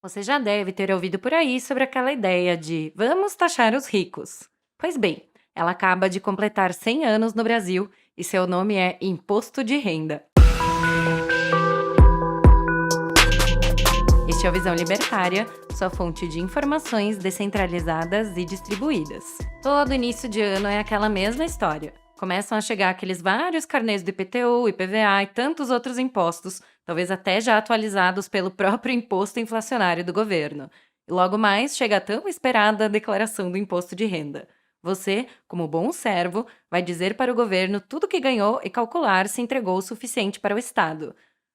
Você já deve ter ouvido por aí sobre aquela ideia de vamos taxar os ricos. Pois bem, ela acaba de completar 100 anos no Brasil e seu nome é Imposto de Renda. Este é o Visão Libertária, sua fonte de informações descentralizadas e distribuídas. Todo início de ano é aquela mesma história. Começam a chegar aqueles vários carnês do IPTU, IPVA e tantos outros impostos, talvez até já atualizados pelo próprio imposto inflacionário do governo. E logo mais chega a tão esperada declaração do imposto de renda. Você, como bom servo, vai dizer para o governo tudo o que ganhou e calcular se entregou o suficiente para o Estado.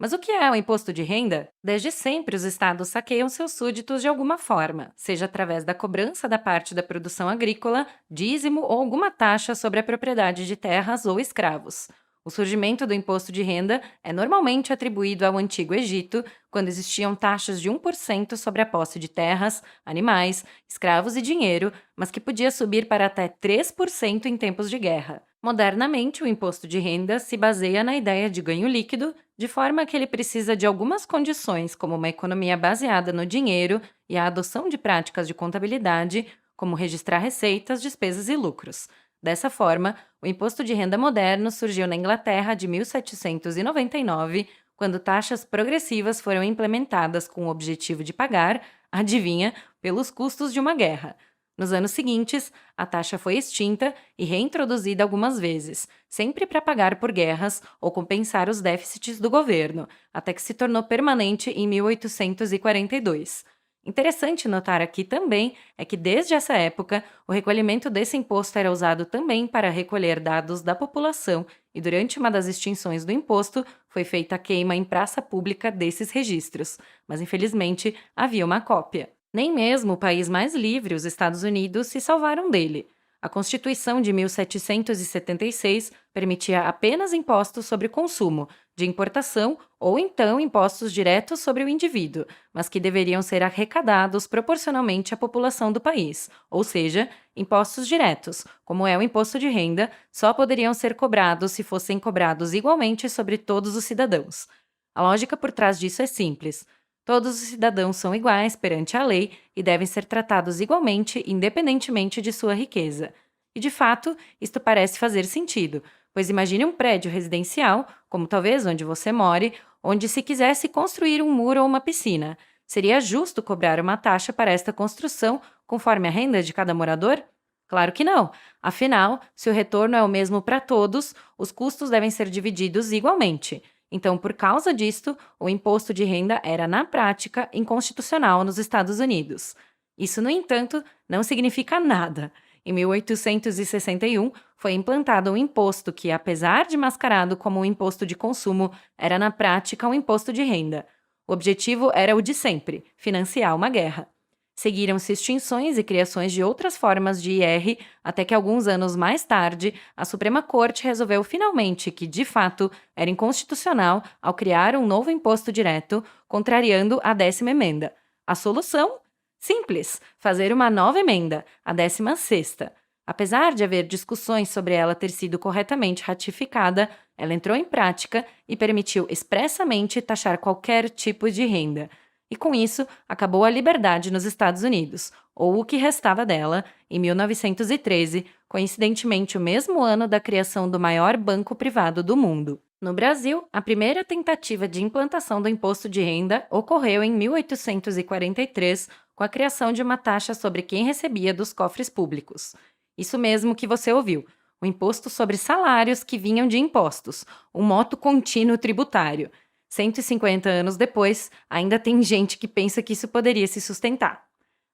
Mas o que é o imposto de renda? Desde sempre, os estados saqueiam seus súditos de alguma forma, seja através da cobrança da parte da produção agrícola, dízimo ou alguma taxa sobre a propriedade de terras ou escravos. O surgimento do imposto de renda é normalmente atribuído ao Antigo Egito, quando existiam taxas de 1% sobre a posse de terras, animais, escravos e dinheiro, mas que podia subir para até 3% em tempos de guerra. Modernamente, o imposto de renda se baseia na ideia de ganho líquido, de forma que ele precisa de algumas condições, como uma economia baseada no dinheiro e a adoção de práticas de contabilidade, como registrar receitas, despesas e lucros. Dessa forma, o imposto de renda moderno surgiu na Inglaterra de 1799, quando taxas progressivas foram implementadas com o objetivo de pagar, adivinha, pelos custos de uma guerra. Nos anos seguintes, a taxa foi extinta e reintroduzida algumas vezes, sempre para pagar por guerras ou compensar os déficits do governo, até que se tornou permanente em 1842. Interessante notar aqui também é que desde essa época, o recolhimento desse imposto era usado também para recolher dados da população e durante uma das extinções do imposto foi feita a queima em praça pública desses registros, mas infelizmente havia uma cópia. Nem mesmo o país mais livre, os Estados Unidos, se salvaram dele. A Constituição de 1776 permitia apenas impostos sobre consumo, de importação ou então impostos diretos sobre o indivíduo, mas que deveriam ser arrecadados proporcionalmente à população do país, ou seja, impostos diretos, como é o imposto de renda, só poderiam ser cobrados se fossem cobrados igualmente sobre todos os cidadãos. A lógica por trás disso é simples. Todos os cidadãos são iguais perante a lei e devem ser tratados igualmente, independentemente de sua riqueza. E, de fato, isto parece fazer sentido, pois imagine um prédio residencial, como talvez onde você more, onde se quisesse construir um muro ou uma piscina. Seria justo cobrar uma taxa para esta construção, conforme a renda de cada morador? Claro que não. Afinal, se o retorno é o mesmo para todos, os custos devem ser divididos igualmente. Então, por causa disto, o imposto de renda era, na prática, inconstitucional nos Estados Unidos. Isso, no entanto, não significa nada. Em 1861, foi implantado um imposto que, apesar de mascarado como um imposto de consumo, era, na prática, um imposto de renda. O objetivo era o de sempre: financiar uma guerra. Seguiram-se extinções e criações de outras formas de IR, até que alguns anos mais tarde, a Suprema Corte resolveu finalmente que, de fato, era inconstitucional ao criar um novo imposto direto, contrariando a 10ª emenda. A solução? Simples: fazer uma nova emenda, a 16ª. Apesar de haver discussões sobre ela ter sido corretamente ratificada, ela entrou em prática e permitiu expressamente taxar qualquer tipo de renda. E com isso, acabou a liberdade nos Estados Unidos, ou o que restava dela, em 1913, coincidentemente o mesmo ano da criação do maior banco privado do mundo. No Brasil, a primeira tentativa de implantação do imposto de renda ocorreu em 1843, com a criação de uma taxa sobre quem recebia dos cofres públicos. Isso mesmo que você ouviu, o imposto sobre salários que vinham de impostos, um moto contínuo tributário. 150 anos depois, ainda tem gente que pensa que isso poderia se sustentar.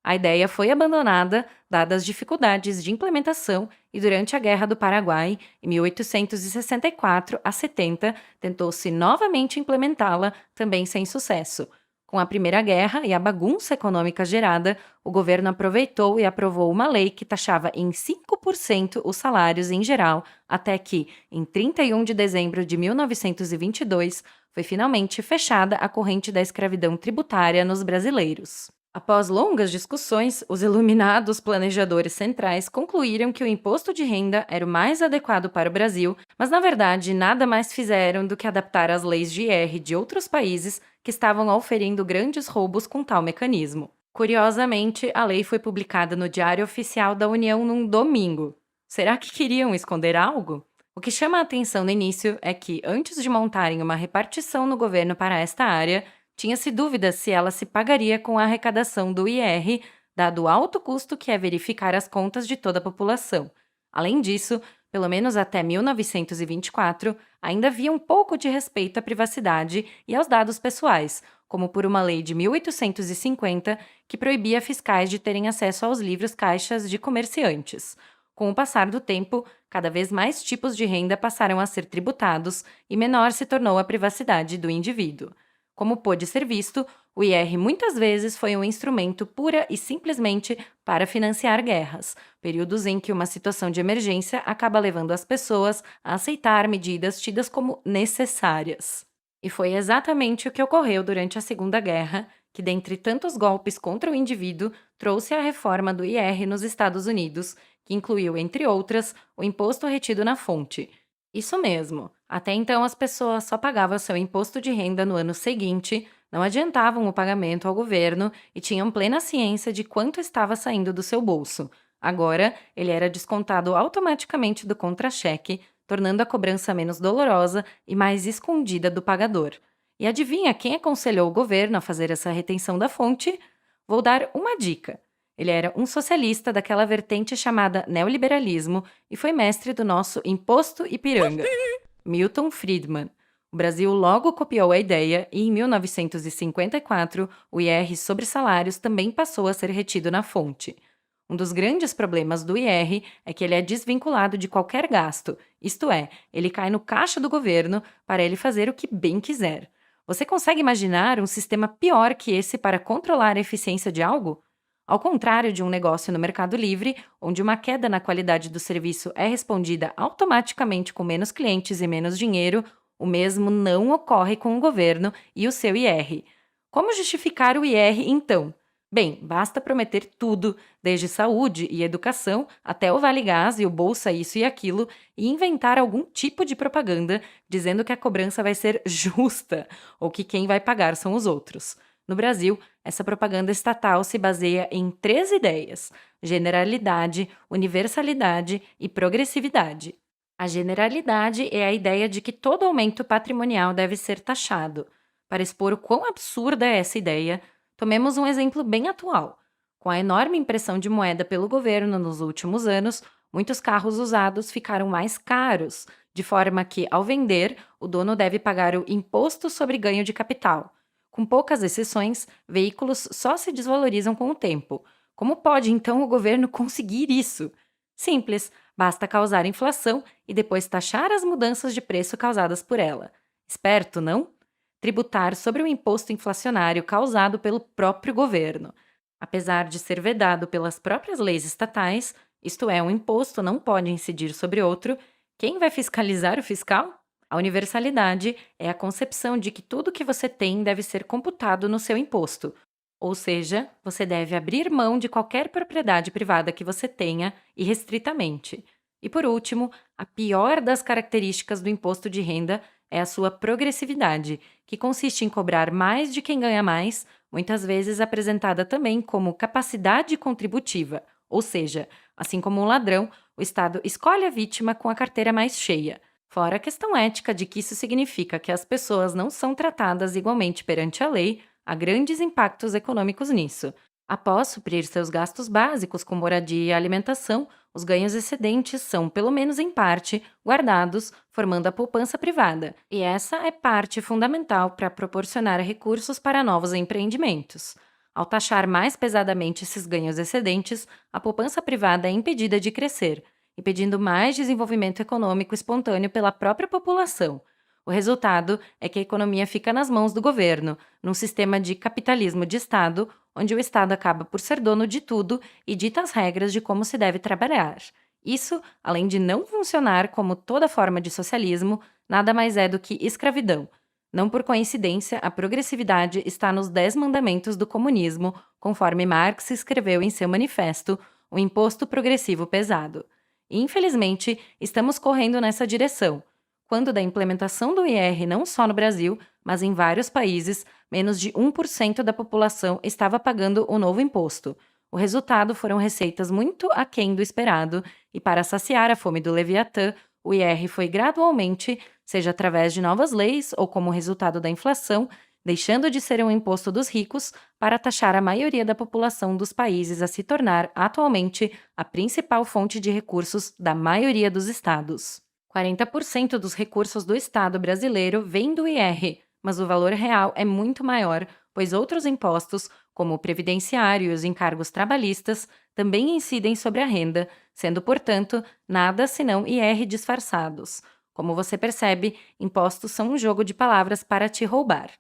A ideia foi abandonada, dadas as dificuldades de implementação, e durante a Guerra do Paraguai, em 1864 a 70, tentou-se novamente implementá-la, também sem sucesso. Com a Primeira Guerra e a bagunça econômica gerada, o governo aproveitou e aprovou uma lei que taxava em 5% os salários em geral, até que, em 31 de dezembro de 1922, foi finalmente fechada a corrente da escravidão tributária nos brasileiros. Após longas discussões, os iluminados planejadores centrais concluíram que o imposto de renda era o mais adequado para o Brasil, mas na verdade nada mais fizeram do que adaptar as leis de IR de outros países que estavam auferindo grandes roubos com tal mecanismo. Curiosamente, a lei foi publicada no Diário Oficial da União num domingo. Será que queriam esconder algo? O que chama a atenção no início é que, antes de montarem uma repartição no governo para esta área, tinha-se dúvida se ela se pagaria com a arrecadação do IR, dado o alto custo que é verificar as contas de toda a população. Além disso, pelo menos até 1924, ainda havia um pouco de respeito à privacidade e aos dados pessoais, como por uma lei de 1850 que proibia fiscais de terem acesso aos livros caixas de comerciantes. Com o passar do tempo, cada vez mais tipos de renda passaram a ser tributados e menor se tornou a privacidade do indivíduo. Como pôde ser visto, o IR muitas vezes foi um instrumento pura e simplesmente para financiar guerras, períodos em que uma situação de emergência acaba levando as pessoas a aceitar medidas tidas como necessárias. E foi exatamente o que ocorreu durante a Segunda Guerra, que, dentre tantos golpes contra o indivíduo, trouxe a reforma do IR nos Estados Unidos, que incluiu, entre outras, o imposto retido na fonte. Isso mesmo. Até então, as pessoas só pagavam seu imposto de renda no ano seguinte, não adiantavam o pagamento ao governo e tinham plena ciência de quanto estava saindo do seu bolso. Agora, ele era descontado automaticamente do contra-cheque, tornando a cobrança menos dolorosa e mais escondida do pagador. E adivinha quem aconselhou o governo a fazer essa retenção da fonte? Vou dar uma dica. Ele era um socialista daquela vertente chamada neoliberalismo e foi mestre do nosso imposto Ipiranga, Milton Friedman. O Brasil logo copiou a ideia e, em 1954, o IR sobre salários também passou a ser retido na fonte. Um dos grandes problemas do IR é que ele é desvinculado de qualquer gasto, isto é, ele cai no caixa do governo para ele fazer o que bem quiser. Você consegue imaginar um sistema pior que esse para controlar a eficiência de algo? Ao contrário de um negócio no Mercado Livre, onde uma queda na qualidade do serviço é respondida automaticamente com menos clientes e menos dinheiro, o mesmo não ocorre com o governo e o seu IR. Como justificar o IR, então? Bem, basta prometer tudo, desde saúde e educação até o Vale Gás e o Bolsa Isso e Aquilo, e inventar algum tipo de propaganda dizendo que a cobrança vai ser justa ou que quem vai pagar são os outros. No Brasil, essa propaganda estatal se baseia em 3 ideias: generalidade, universalidade e progressividade. A generalidade é a ideia de que todo aumento patrimonial deve ser taxado. Para expor o quão absurda é essa ideia, tomemos um exemplo bem atual. Com a enorme impressão de moeda pelo governo nos últimos anos, muitos carros usados ficaram mais caros, de forma que, ao vender, o dono deve pagar o imposto sobre ganho de capital. Com poucas exceções, veículos só se desvalorizam com o tempo. Como pode, então, o governo conseguir isso? Simples, basta causar inflação e depois taxar as mudanças de preço causadas por ela. Esperto, não? Tributar sobre o imposto inflacionário causado pelo próprio governo. Apesar de ser vedado pelas próprias leis estatais, isto é, um imposto não pode incidir sobre outro, quem vai fiscalizar o fiscal? A universalidade é a concepção de que tudo que você tem deve ser computado no seu imposto, ou seja, você deve abrir mão de qualquer propriedade privada que você tenha irrestritamente. E por último, a pior das características do imposto de renda é a sua progressividade, que consiste em cobrar mais de quem ganha mais, muitas vezes apresentada também como capacidade contributiva, ou seja, assim como um ladrão, o Estado escolhe a vítima com a carteira mais cheia. Fora a questão ética de que isso significa que as pessoas não são tratadas igualmente perante a lei, há grandes impactos econômicos nisso. Após suprir seus gastos básicos com moradia e alimentação, os ganhos excedentes são, pelo menos em parte, guardados, formando a poupança privada, e essa é parte fundamental para proporcionar recursos para novos empreendimentos. Ao taxar mais pesadamente esses ganhos excedentes, a poupança privada é impedida de crescer, impedindo mais desenvolvimento econômico espontâneo pela própria população. O resultado é que a economia fica nas mãos do governo, num sistema de capitalismo de Estado, onde o Estado acaba por ser dono de tudo e dita as regras de como se deve trabalhar. Isso, além de não funcionar como toda forma de socialismo, nada mais é do que escravidão. Não por coincidência, a progressividade está nos 10 mandamentos do comunismo, conforme Marx escreveu em seu manifesto, o imposto progressivo pesado. E, infelizmente, estamos correndo nessa direção. Quando da implementação do IR não só no Brasil, mas em vários países, menos de 1% da população estava pagando o novo imposto. O resultado foram receitas muito aquém do esperado, e para saciar a fome do Leviatã, o IR foi gradualmente, seja através de novas leis ou como resultado da inflação, deixando de ser um imposto dos ricos para taxar a maioria da população dos países a se tornar, atualmente, a principal fonte de recursos da maioria dos estados. 40% dos recursos do Estado brasileiro vêm do IR, mas o valor real é muito maior, pois outros impostos, como o previdenciário e os encargos trabalhistas, também incidem sobre a renda, sendo, portanto, nada senão IR disfarçados. Como você percebe, impostos são um jogo de palavras para te roubar.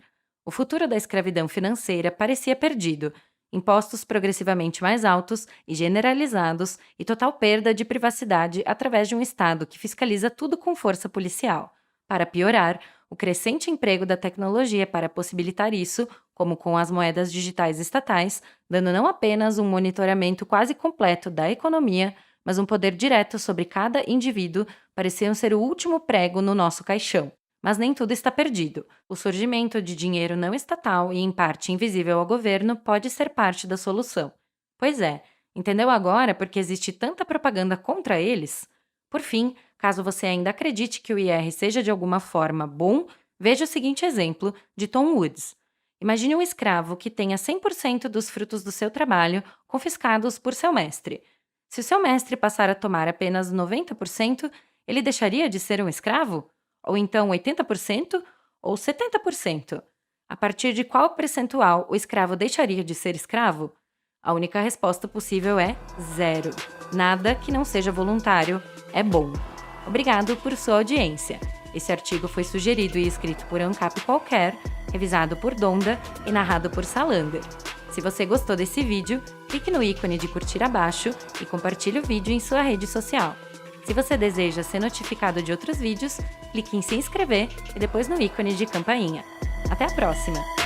O futuro da escravidão financeira parecia perdido. Impostos progressivamente mais altos e generalizados e total perda de privacidade através de um Estado que fiscaliza tudo com força policial. Para piorar, o crescente emprego da tecnologia para possibilitar isso, como com as moedas digitais estatais, dando não apenas um monitoramento quase completo da economia, mas um poder direto sobre cada indivíduo, pareciam ser o último prego no nosso caixão. Mas nem tudo está perdido. O surgimento de dinheiro não estatal e, em parte, invisível ao governo pode ser parte da solução. Pois é, entendeu agora por que existe tanta propaganda contra eles? Por fim, caso você ainda acredite que o IR seja de alguma forma bom, veja o seguinte exemplo de Tom Woods. Imagine um escravo que tenha 100% dos frutos do seu trabalho confiscados por seu mestre. Se o seu mestre passar a tomar apenas 90%, ele deixaria de ser um escravo? Ou então 80% ou 70%? A partir de qual percentual o escravo deixaria de ser escravo? A única resposta possível é 0. Nada que não seja voluntário é bom. Obrigado por sua audiência. Esse artigo foi sugerido e escrito por ANCAP Qualquer, revisado por Donda e narrado por Salander. Se você gostou desse vídeo, clique no ícone de curtir abaixo e compartilhe o vídeo em sua rede social. Se você deseja ser notificado de outros vídeos, clique em se inscrever e depois no ícone de campainha. Até a próxima!